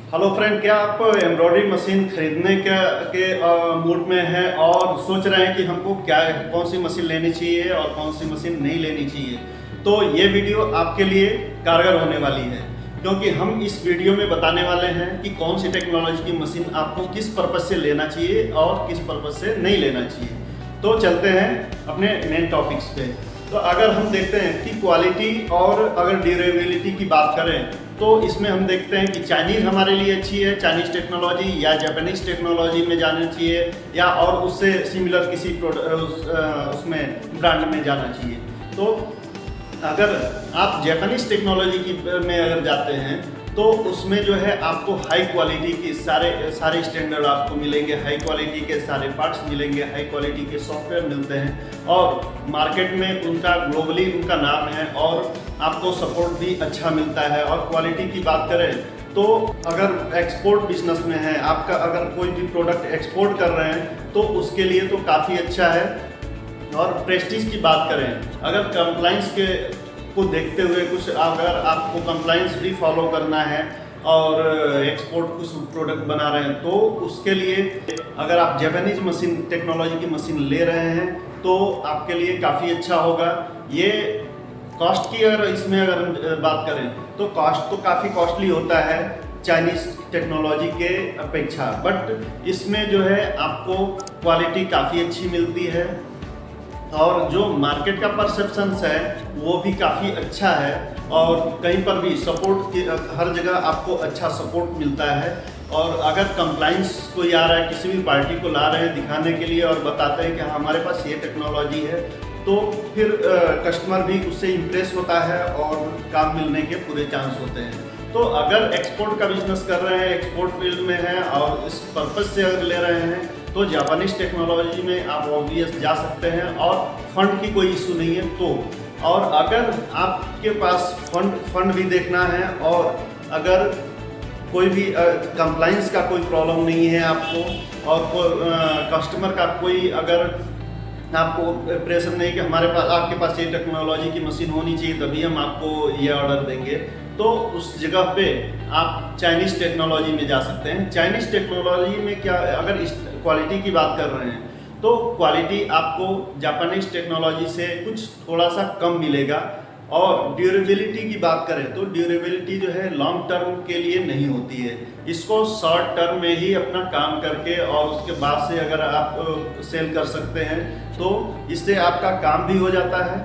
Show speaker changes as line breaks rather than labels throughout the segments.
Hello friend, क्या आप embroidery machine खरीदने के मूड में हैं और सोच रहे हैं कि हमको कौन सी मशीन लेनी चाहिए और कौन सी मशीन नहीं लेनी चाहिए? तो ये वीडियो आपके लिए कारगर होने वाली है, क्योंकि हम इस वीडियो में बताने वाले हैं कि कौन सी टेक्नोलॉजी की मशीन आपको किस पर्पज़ से लेना चाहिए और किस पर्पज़ से नहीं लेना चाहिए। तो चलते हैं अपने मेन टॉपिक्स पे। तो अगर हम देखते हैं कि क्वालिटी और अगर ड्यूरेबिलिटी की बात करें, तो इसमें हम देखते हैं कि चाइनीज़ हमारे लिए अच्छी है, चाइनीज़ टेक्नोलॉजी या जापानीज़ टेक्नोलॉजी में जाना चाहिए, या और उससे सिमिलर किसी उसमें ब्रांड में जाना चाहिए। तो अगर आप जापानीज़ टेक्नोलॉजी की में अगर जाते हैं तो उसमें जो है आपको हाई क्वालिटी की सारे स्टैंडर्ड आपको मिलेंगे, हाई क्वालिटी के सारे पार्ट्स मिलेंगे, हाई क्वालिटी के सॉफ्टवेयर मिलते हैं और मार्केट में उनका ग्लोबली उनका नाम है और आपको सपोर्ट भी अच्छा मिलता है। और क्वालिटी की बात करें तो अगर एक्सपोर्ट बिजनेस में है आपका, अगर कोई भी प्रोडक्ट एक्सपोर्ट कर रहे हैं तो उसके लिए तो काफ़ी अच्छा है। और प्रेस्टीज की बात करें, अगर कंप्लाइंस के को देखते हुए कुछ अगर आपको कंप्लाइंस भी फॉलो करना है और एक्सपोर्ट कुछ प्रोडक्ट बना रहे हैं तो उसके लिए अगर आप जापानीज मशीन टेक्नोलॉजी की मशीन ले रहे हैं तो आपके लिए काफ़ी अच्छा होगा। ये कॉस्ट की अगर इसमें अगर बात करें तो कॉस्ट तो काफ़ी कॉस्टली होता है चाइनीज़ टेक्नोलॉजी के अपेक्षा, बट इसमें जो है आपको क्वालिटी काफ़ी अच्छी मिलती है और जो मार्केट का परसेप्शंस है वो भी काफ़ी अच्छा है और कहीं पर भी सपोर्ट की हर जगह आपको अच्छा सपोर्ट मिलता है। और अगर कंप्लाइंस कोई आ रहा है, किसी भी पार्टी को ला रहे हैं दिखाने के लिए और बताते हैं कि हमारे पास ये टेक्नोलॉजी है, तो फिर कस्टमर भी उससे इम्प्रेस होता है और काम मिलने के पूरे चांस होते हैं। तो अगर एक्सपोर्ट का बिजनेस कर रहे हैं, एक्सपोर्ट फील्ड में हैं और इस पर्पज़ से अगर ले रहे हैं तो जापानीज टेक्नोलॉजी में आप ऑब्वियस जा सकते हैं और फंड की कोई इशू नहीं है। तो और अगर आपके पास फंड भी देखना है और अगर कोई भी कंप्लाइंस का कोई प्रॉब्लम नहीं है आपको और कस्टमर का कोई अगर आपको प्रेशर नहीं कि हमारे पास आपके पास ये टेक्नोलॉजी की मशीन होनी चाहिए तभी हम आपको ये ऑर्डर देंगे, तो उस जगह पे आप चाइनीज़ टेक्नोलॉजी में जा सकते हैं। चाइनीज़ टेक्नोलॉजी में क्या, अगर इस क्वालिटी की बात कर रहे हैं तो क्वालिटी आपको जापानीज़ टेक्नोलॉजी से कुछ थोड़ा सा कम मिलेगा। और ड्यूरेबिलिटी की बात करें तो ड्यूरेबिलिटी जो है लॉन्ग टर्म के लिए नहीं होती है, इसको शॉर्ट टर्म में ही अपना काम करके और उसके बाद से अगर आप सेल कर सकते हैं तो इससे आपका काम भी हो जाता है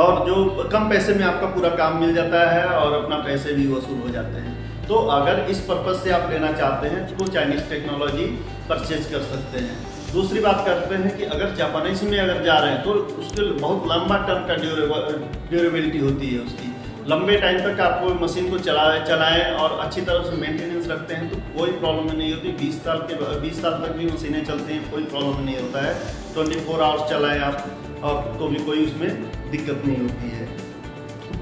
और जो कम पैसे में आपका पूरा काम मिल जाता है और अपना पैसे भी वसूल हो जाते हैं। तो अगर इस पर्पज़ से आप लेना चाहते हैं तो चाइनीज़ टेक्नोलॉजी परचेज कर सकते हैं। दूसरी बात करते हैं कि अगर जापानीज में अगर जा रहे हैं तो उसके बहुत लंबा टर्म का ड्यूरेबिलिटी होती है, उसकी लंबे टाइम तक आप मशीन को चलाएं और अच्छी तरह से मेंटेनेंस रखते हैं तो कोई प्रॉब्लम नहीं होती। 20 साल तक भी मशीनें चलती हैं, कोई प्रॉब्लम नहीं होता है। 24 आवर्स चलाएं आप और तो भी कोई उसमें दिक्कत नहीं होती है।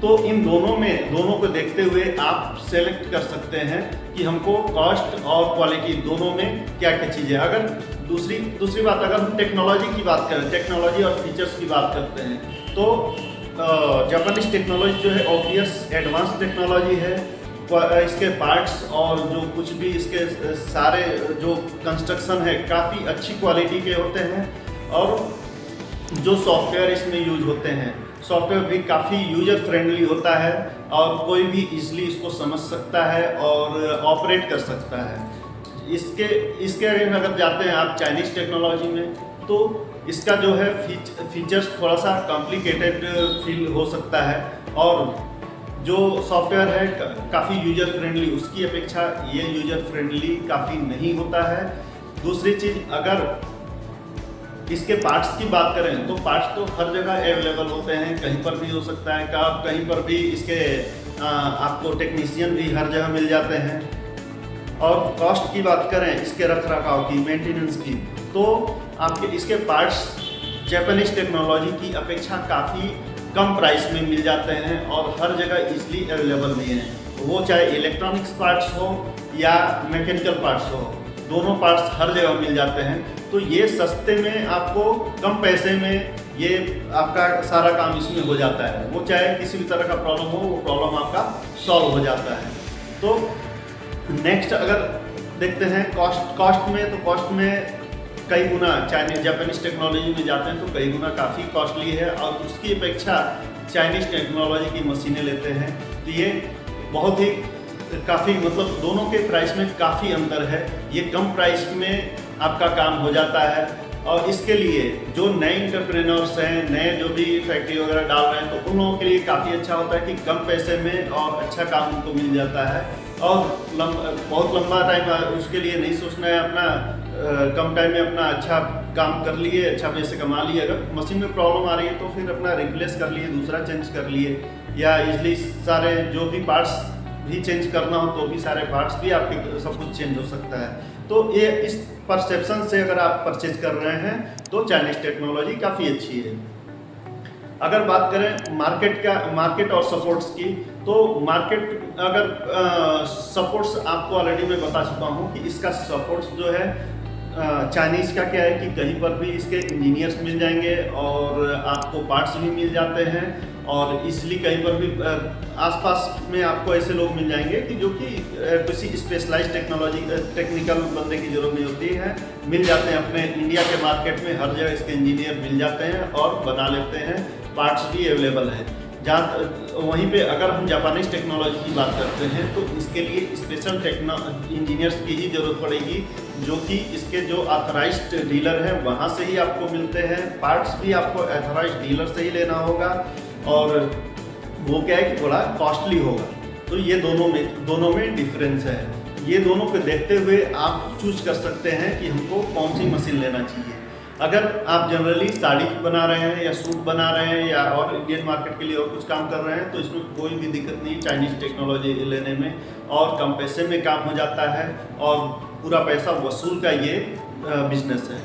तो इन दोनों को देखते हुए आप सेलेक्ट कर सकते हैं कि हमको कॉस्ट और क्वालिटी दोनों में क्या क्या चीज़ें। अगर दूसरी बात, अगर हम टेक्नोलॉजी की बात करें, टेक्नोलॉजी और फीचर्स की बात करते हैं तो जापानीज टेक्नोलॉजी जो है ऑब्वियस एडवांस टेक्नोलॉजी है। इसके पार्ट्स और जो कुछ भी इसके सारे जो कंस्ट्रक्शन है काफ़ी अच्छी क्वालिटी के होते हैं और जो सॉफ्टवेयर इसमें यूज होते हैं सॉफ्टवेयर भी काफ़ी यूजर फ्रेंडली होता है और कोई भी इजीली इसको समझ सकता है और ऑपरेट कर सकता है। इसके अगर जाते हैं आप चाइनीज़ टेक्नोलॉजी में तो इसका जो है फीचर्स थोड़ा सा कॉम्प्लिकेटेड फील हो सकता है और जो सॉफ्टवेयर है काफ़ी यूजर फ्रेंडली, उसकी अपेक्षा ये यूजर फ्रेंडली काफ़ी नहीं होता है। दूसरी चीज़, अगर इसके पार्ट्स की बात करें तो पार्ट्स तो हर जगह अवेलेबल होते हैं, कहीं पर भी हो सकता है कहीं पर भी इसके आपको टेक्नीशियन भी हर जगह मिल जाते हैं। और कॉस्ट की बात करें इसके रखरखाव की, मेंटेनेंस की, तो आपके इसके पार्ट्स जापानीज टेक्नोलॉजी की अपेक्षा काफ़ी कम प्राइस में मिल जाते हैं और हर जगह इजली अवेलेबल भी हैं। वो चाहे इलेक्ट्रॉनिक्स पार्ट्स हो या मैकेनिकल पार्ट्स हो, दोनों पार्ट्स हर जगह मिल जाते हैं। तो ये सस्ते में आपको कम पैसे में ये आपका सारा काम इसमें हो जाता है। वो चाहे किसी भी तरह का प्रॉब्लम हो वो प्रॉब्लम आपका सॉल्व हो जाता है। तो नेक्स्ट अगर देखते हैं कॉस्ट में कई गुना चाइनीज जापानीज टेक्नोलॉजी में जाते हैं तो कई गुना काफ़ी कॉस्टली है, और उसकी अपेक्षा चाइनीज टेक्नोलॉजी की मशीनें लेते हैं तो ये बहुत ही काफ़ी मतलब दोनों के प्राइस में काफ़ी अंतर है। ये कम प्राइस में आपका काम हो जाता है, और इसके लिए जो नए एंटरप्रेन्योर्स हैं, नए जो भी फैक्ट्री वगैरह डाल रहे हैं, तो उन लोगों के लिए काफ़ी अच्छा होता है कि कम पैसे में और अच्छा काम उनको मिल जाता है, और बहुत लंबा टाइम उसके लिए नहीं सोचना है। अपना कम टाइम में अपना अच्छा काम कर लिए, अच्छा पैसे कमा लिए। अगर मशीन में प्रॉब्लम आ रही है तो फिर अपना रिप्लेस कर लिए, दूसरा चेंज कर लिए, या इजली सारे जो भी पार्ट्स भी चेंज करना हो तो भी सारे पार्ट्स भी आपके सब कुछ चेंज हो सकता है। तो ये इस परसेप्शन से अगर आप परचेज कर रहे हैं तो चाइनीज टेक्नोलॉजी काफ़ी अच्छी है। अगर बात करें मार्केट और सपोर्ट्स की, तो मार्केट अगर सपोर्ट्स आपको ऑलरेडी मैं बता चुका हूँ कि इसका सपोर्ट्स जो है चाइनीज़ का क्या है कि कहीं पर भी इसके इंजीनियर्स मिल जाएंगे और आपको पार्ट्स भी मिल जाते हैं, और इसलिए कहीं पर भी आसपास में आपको ऐसे लोग मिल जाएंगे कि जो कि किसी स्पेशलाइज्ड टेक्निकल बंदे की ज़रूरत नहीं होती है, मिल जाते हैं। अपने इंडिया के मार्केट में हर जगह इसके इंजीनियर मिल जाते हैं और बना लेते हैं, पार्ट्स भी अवेलेबल है। वहीं पे अगर हम जापानीज टेक्नोलॉजी की बात करते हैं तो इसके लिए स्पेशल इंजीनियर्स की ही ज़रूरत पड़ेगी, जो कि इसके जो ऑथराइज्ड डीलर हैं वहाँ से ही आपको मिलते हैं। पार्ट्स भी आपको ऑथराइज्ड डीलर से ही लेना होगा, और वो क्या है कि थोड़ा कॉस्टली होगा। तो ये दोनों में डिफरेंस है। ये दोनों को देखते हुए आप चूज कर सकते हैं कि हमको कौन सी मशीन लेना चाहिए। अगर आप जनरली साड़ी बना रहे हैं या सूट बना रहे हैं या और इंडियन मार्केट के लिए और कुछ काम कर रहे हैं तो इसमें कोई भी दिक्कत नहीं चाइनीज टेक्नोलॉजी लेने में, और कम पैसे में काम हो जाता है और पूरा पैसा वसूल का ये बिजनेस है।